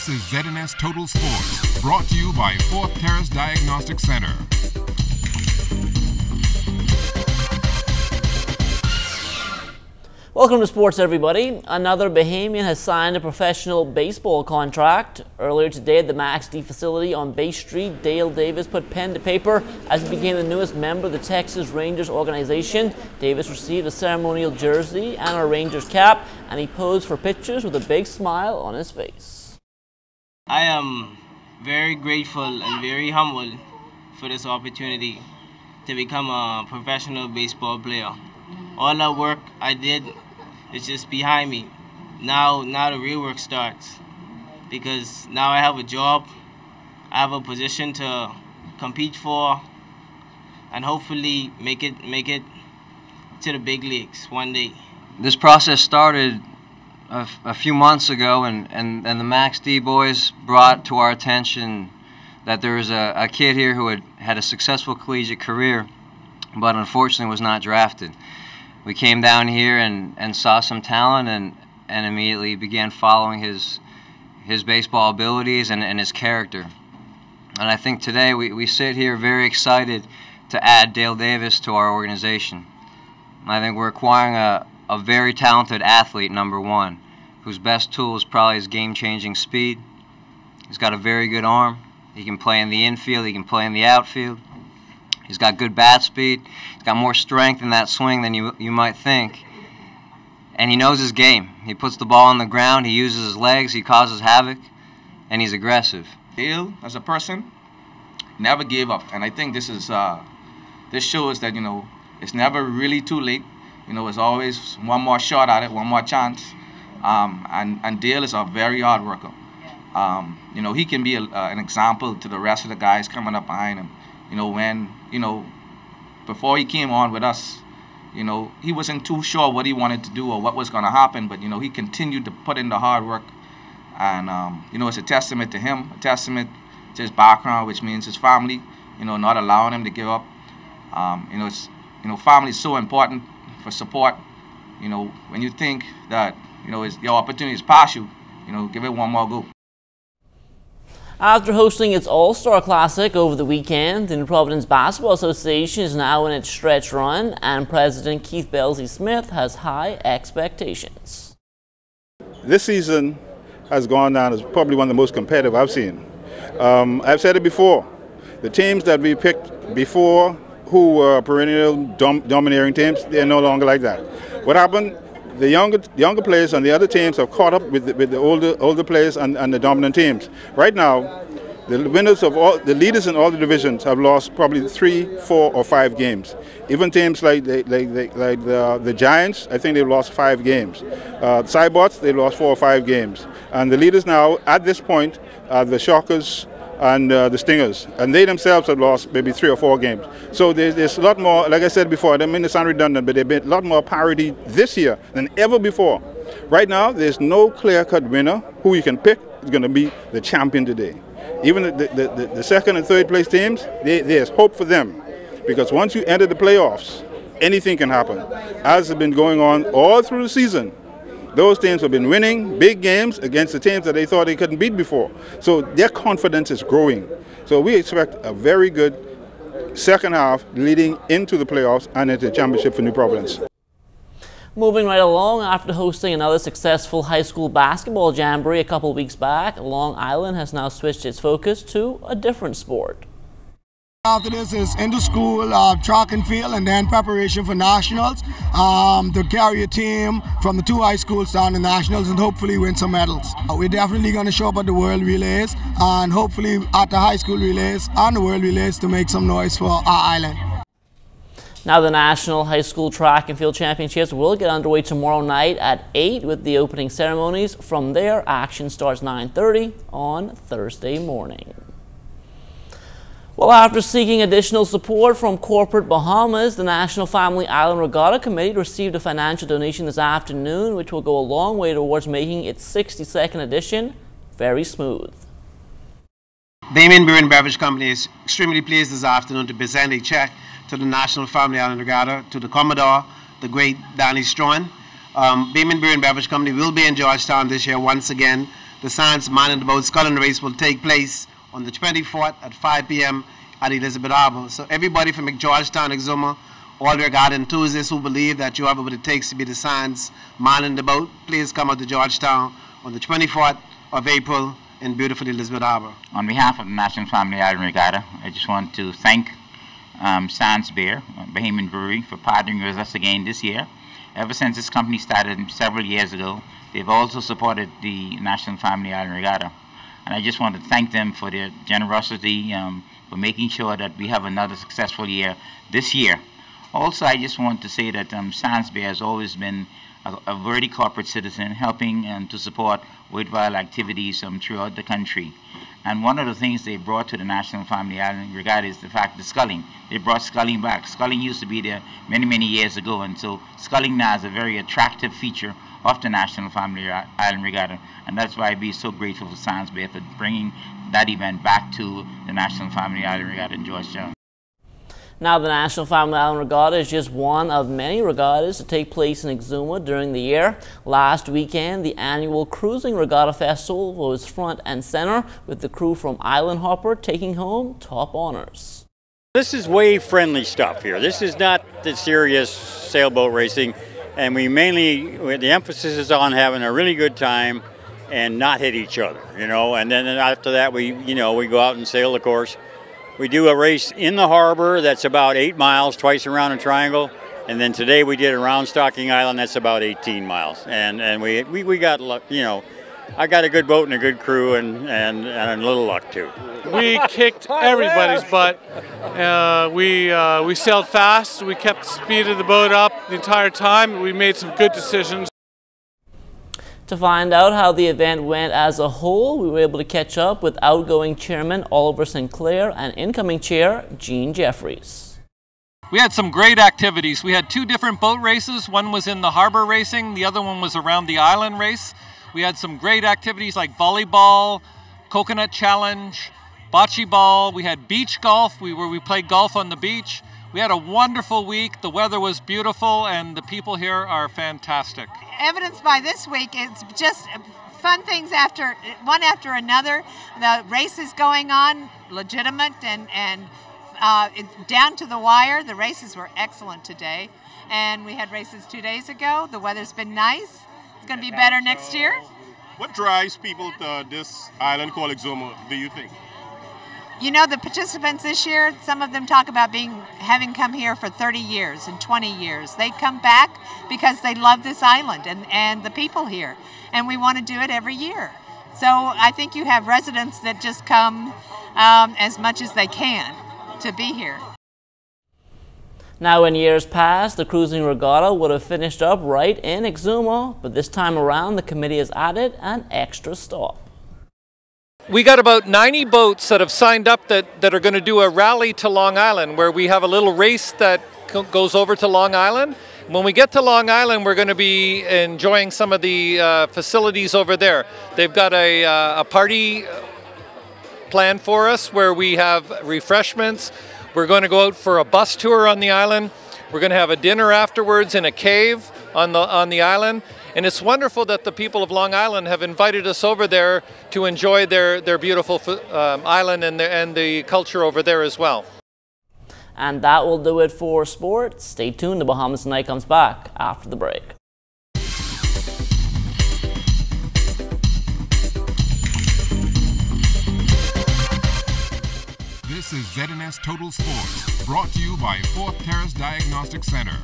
This is ZNS Total Sports, brought to you by Fourth Terrace Diagnostic Center. Welcome to sports, everybody. Another Bahamian has signed a professional baseball contract. Earlier today at the Max D facility on Bay Street, Dale Davis put pen to paper as he became the newest member of the Texas Rangers organization. Davis received a ceremonial jersey and a Rangers cap, and he posed for pictures with a big smile on his face. I am very grateful and very humble for this opportunity to become a professional baseball player. All the work I did is just behind me. Now the real work starts, because now I have a job, I have a position to compete for, and hopefully make it to the big leagues one day. This process started a few months ago, and the Max D boys brought to our attention that there was a kid here who had a successful collegiate career, but unfortunately was not drafted. We came down here and saw some talent and immediately began following his baseball abilities and his character. And I think today we sit here very excited to add Dale Davis to our organization. I think we're acquiring a very talented athlete, number one, whose best tool is probably his game-changing speed. He's got a very good arm. He can play in the infield, he can play in the outfield. He's got good bat speed. He's got more strength in that swing than you might think. And he knows his game. He puts the ball on the ground, he uses his legs, he causes havoc, and he's aggressive. Dale, as a person, never gave up. And I think this shows that, it's never really too late. It's always one more shot at it, one more chance. And Dale is a very hard worker. He can be an example to the rest of the guys coming up behind him. Before he came on with us, he wasn't too sure what he wanted to do or what was going to happen, but, he continued to put in the hard work. And, it's a testament to him, a testament to his background, which means his family, not allowing him to give up. Family is so important for support. When you think that, your opportunity is past you, give it one more go. After hosting its All-Star Classic over the weekend, the New Providence Basketball Association is now in its stretch run, and President Keith Belzy-Smith has high expectations. This season has gone down as probably one of the most competitive I've seen. I've said it before, the teams that we picked before who were perennial domineering teams, they're no longer like that. What happened? The younger players and the other teams have caught up with the older players and the dominant teams. Right now, the winners of all, the leaders in all the divisions have lost probably 3, 4, or 5 games. Even teams like the Giants, I think they've lost 5 games. Cybots, they lost 4 or 5 games. And the leaders now, at this point, are the Shockers and the Stingers, and they themselves have lost maybe 3 or 4 games. So there's a lot more, like I said before, I don't mean to sound redundant, but there's been a lot more parity this year than ever before. Right now, there's no clear-cut winner. Who you can pick is going to be the champion today. Even the second and third place teams, there's hope for them, because once you enter the playoffs, anything can happen. As has been going on all through the season, those teams have been winning big games against the teams that they thought they couldn't beat before. So their confidence is growing. So we expect a very good second half leading into the playoffs and into the championship for New Providence. Moving right along, after hosting another successful high school basketball jamboree a couple weeks back, Long Island has now switched its focus to a different sport. After this is into school, track and field, and then preparation for nationals to carry a team from the 2 high schools down to nationals and hopefully win some medals. We're definitely going to show up at the World Relays and hopefully at the high school relays and the World Relays to make some noise for our island. Now the National High School Track and Field Championships will get underway tomorrow night at 8 with the opening ceremonies. From there, action starts 9:30 on Thursday morning. Well, after seeking additional support from corporate Bahamas, the National Family Island Regatta Committee received a financial donation this afternoon, which will go a long way towards making its 62nd edition very smooth. Bahamian Beer and Beverage Company is extremely pleased this afternoon to present a check to the National Family Island Regatta, to the Commodore, the great Danny Strawn. Bahamian Beer and Beverage Company will be in Georgetown this year once again the Science Man in the Boat sculling race will take place on the 24th at 5 p.m. at Elizabeth Harbor. So everybody from Georgetown, Exuma, all the Regatta enthusiasts who believe that you have what it takes to be the Science Man in the Boat, please come out to Georgetown on the 24th of April in beautiful Elizabeth Harbor. On behalf of the National Family Island Regatta, I just want to thank Sans Beer, Bahamian Brewery, for partnering with us again this year. Ever since this company started several years ago, they've also supported the National Family Island Regatta. And I just want to thank them for their generosity, for making sure that we have another successful year this year. Also, I just want to say that Sans Beer has always been a very corporate citizen, helping to support worthwhile activities throughout the country. And one of the things they brought to the National Family Island Regatta is the fact of sculling. They brought sculling back. Sculling used to be there many, many years ago, and so sculling now is a very attractive feature of the National Family Island Regatta, and that's why I'd be so grateful for Sans Beer for bringing that event back to the National Family Island Regatta in Georgetown. Now, the National Family Island Regatta is just one of many regattas to take place in Exuma during the year. Last weekend, the annual Cruising Regatta Festival was front and center, with the crew from Island Hopper taking home top honors. This is wave-friendly stuff here. This is not the serious sailboat racing, and the emphasis is on having a really good time and not hit each other, you know. And then after that, we go out and sail the course. We do a race in the harbor that's about 8 miles, twice around a triangle, and then today we did around Stocking Island, that's about 18 miles. And we got, you know, I got a good boat and a good crew and a little luck too. We kicked everybody's butt. We sailed fast. We kept the speed of the boat up the entire time. We made some good decisions. To find out how the event went as a whole, we were able to catch up with outgoing chairman Oliver Sinclair and incoming chair Gene Jeffries. We had some great activities. We had 2 different boat races. One was in the harbor racing, the other one was around the island race. We had some great activities like volleyball, coconut challenge, bocce ball. We had beach golf, where we played golf on the beach. We had a wonderful week. The weather was beautiful, and the people here are fantastic. Evidenced by this week, it's just fun things one after another. The races going on, legitimate and down to the wire. The races were excellent today, and we had races 2 days ago. The weather's been nice. It's going to be better next year. What drives people to this island called Exuma, do you think? You know, the participants this year, some of them talk about having come here for 30 years and 20 years. They come back because they love this island and the people here, and we want to do it every year. So I think you have residents that just come as much as they can to be here. Now, in years past, the Cruising Regatta would have finished up right in Exuma, but this time around the committee has added an extra stop. We got about 90 boats that have signed up that are going to do a rally to Long Island, where we have a little race that goes over to Long Island. When we get to Long Island, we're going to be enjoying some of the facilities over there. They've got a party planned for us where we have refreshments. We're going to go out for a bus tour on the island. We're going to have a dinner afterwards in a cave on the island. And it's wonderful that the people of Long Island have invited us over there to enjoy their beautiful island and the culture over there as well. And that will do it for sports. Stay tuned. The Bahamas Tonight comes back after the break. This is ZNS Total Sports, brought to you by 4th Terrace Diagnostic Center.